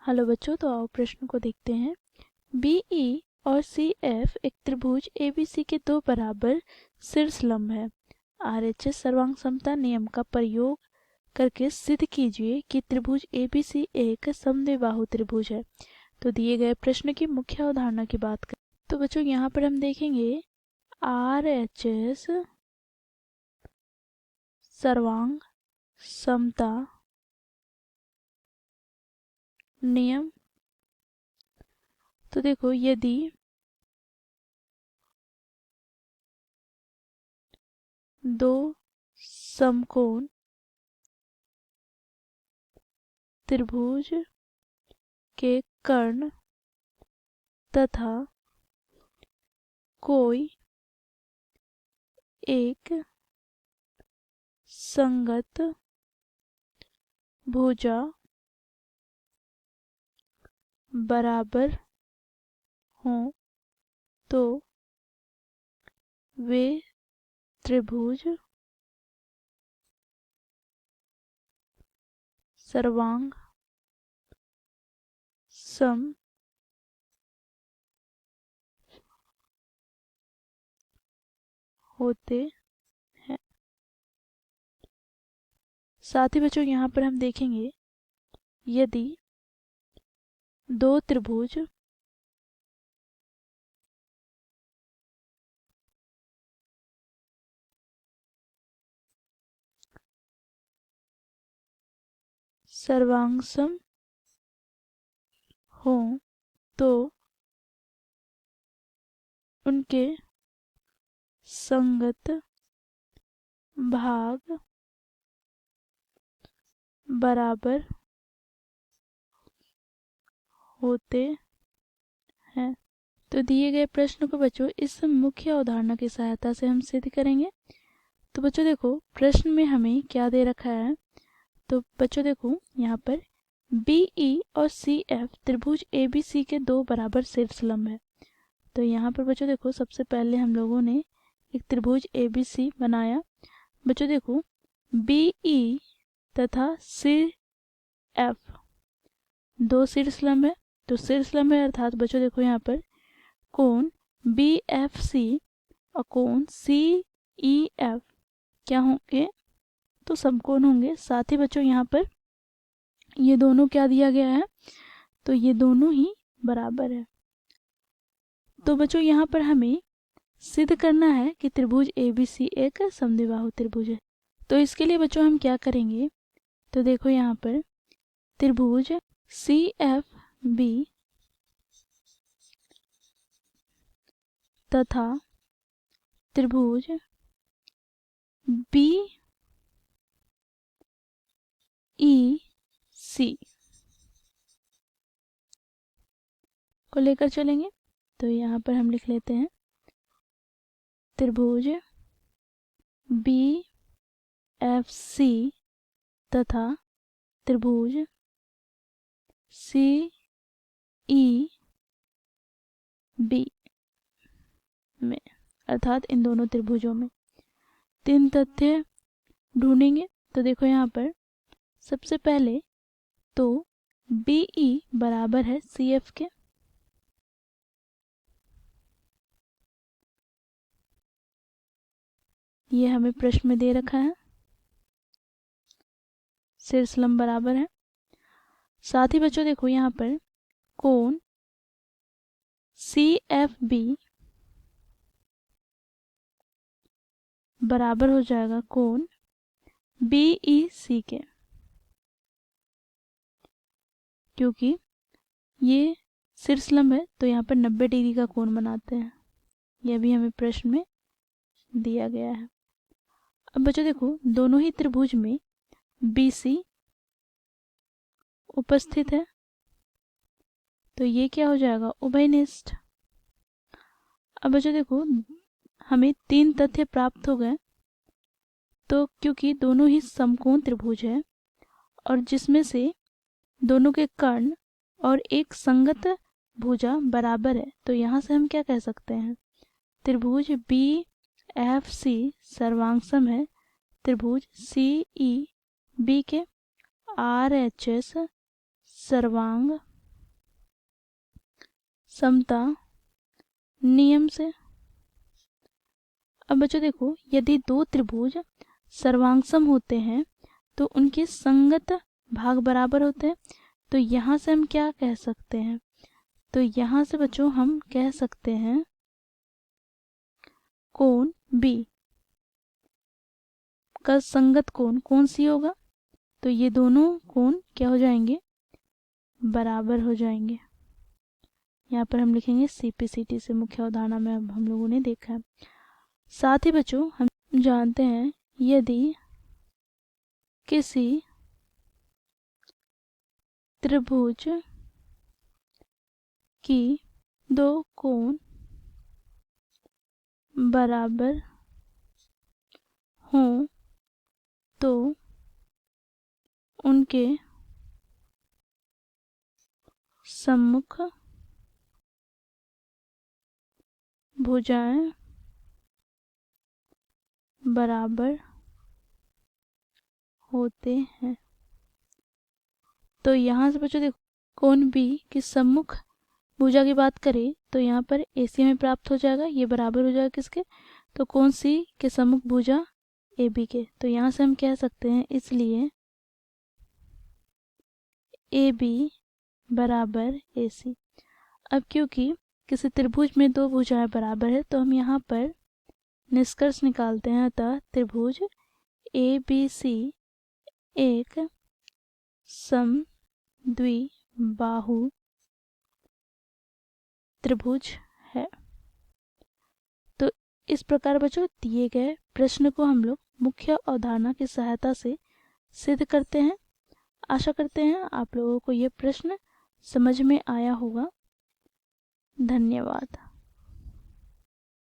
Hello बच्चों, तो आओ प्रश्न को देखते हैं। बीई और सीएफ एक त्रिभुज एबीसी के दो बराबर शीर्षलंब है। आरएचएस सर्वांग समता नियम का प्रयोग करके सिद्ध कीजिए कि त्रिभुज एबीसी एक समद्विबाहु त्रिभुज है। तो दिए गए प्रश्न की मुख्य अवधारणा की बात करें तो बच्चों यहाँ पर हम देखेंगे आरएचएस सर्वांग समता नियम। तो देखो, यदि दो समकोण त्रिभुज के कर्ण तथा कोई एक संगत भुजा बराबर हों तो वे त्रिभुज सर्वांग सम होते हैं। साथ ही बच्चों यहाँ पर हम देखेंगे, यदि दो त्रिभुज सर्वांगसम हों तो उनके संगत भाग बराबर होते हैं। तो दिए गए प्रश्न को बच्चों इस मुख्य अवधारणा की सहायता से हम सिद्ध करेंगे। तो बच्चों देखो, प्रश्न में हमें क्या दे रखा है। तो बच्चों देखो, यहाँ पर बीई और सीएफ त्रिभुज एबीसी के दो बराबर शीर्षलंब है। तो यहाँ पर बच्चों देखो, सबसे पहले हम लोगों ने एक त्रिभुज एबीसी बनाया। बच्चों देखो, बीई तथा सीएफ दो शीर्षलंब है। तो शीर्षलंब है अर्थात बच्चों देखो, यहाँ पर कोण बीएफसी और कोण सीईएफ क्या होंगे, तो समकोण होंगे। साथ ही बच्चों यहाँ पर ये दोनों क्या दिया गया है, तो ये दोनों ही बराबर है। तो बच्चों यहाँ पर हमें सिद्ध करना है कि त्रिभुज एबीसी एक समद्विबाहु त्रिभुज है। तो इसके लिए बच्चों हम क्या करेंगे, तो देखो यहाँ पर त्रिभुज सीएफबी तथा त्रिभुज बीईसी को लेकर चलेंगे। तो यहाँ पर हम लिख लेते हैं त्रिभुज बीएफसी तथा त्रिभुज सीईबी में, अर्थात इन दोनों त्रिभुजों में तीन तथ्य ढूंढेंगे। तो देखो यहाँ पर सबसे पहले तो बीई बराबर है सीएफ के। ये हमें प्रश्न में दे रखा है, शीर्षलंब बराबर है। साथ ही बच्चों देखो यहाँ पर कोण सीएफबी बराबर हो जाएगा कोण बीईसी के, क्योंकि ये शीर्षलंब है तो यहाँ पर 90 डिग्री का कोण बनाते हैं। यह भी हमें प्रश्न में दिया गया है। अब बच्चों देखो, दोनों ही त्रिभुज में बीसी उपस्थित है, तो ये क्या हो जाएगा, उभयनिष्ठ। अब बच्चों देखो, हमें तीन तथ्य प्राप्त हो गए। तो क्योंकि दोनों ही समकोण त्रिभुज है और जिसमें से दोनों के कर्ण और एक संगत भुजा बराबर है, तो यहाँ से हम क्या कह सकते हैं, त्रिभुज बीएफसी सर्वांगसम है त्रिभुज सीईबी के। आरएचएस सर्वांग समता नियम से। अब बच्चों देखो, यदि दो त्रिभुज सर्वांगसम होते हैं तो उनके संगत भाग बराबर होते हैं। तो यहाँ से हम क्या कह सकते हैं? तो यहाँ से बच्चों हम कह सकते हैं कोण बी का संगत कोण कौन सी होगा? तो ये दोनों कोण क्या हो जाएंगे? बराबर हो जाएंगे। यहाँ पर हम लिखेंगे CPCT से, मुख्य अवधारणा में अब हम लोगों ने देखा है। साथ ही बच्चों हम जानते हैं यदि किसी त्रिभुज की दो कोण बराबर हों तो उनके सम्मुख भुजाएं बराबर होते हैं। तो यहाँ से बच्चों देखो, कोण बी की सम्मुख भुजा की बात करें तो यहाँ पर AC में प्राप्त हो जाएगा, ये बराबर हो जाएगा किसके? तो कोण C के सम्मुख भुजा AB के। तो यहाँ से हम कह सकते हैं इसलिए AB बराबर AC। अब क्योंकि किसी त्रिभुज में दो भुजाएं बराबर है तो हम यहाँ पर निष्कर्ष निकालते हैं, अतः त्रिभुज ABC एक समद्विबाहु त्रिभुज है। तो इस प्रकार बच्चों दिए गए प्रश्न को हम लोग मुख्य अवधारणा की सहायता से सिद्ध करते हैं। आशा करते हैं आप लोगों को यह प्रश्न समझ में आया होगा। धन्यवाद।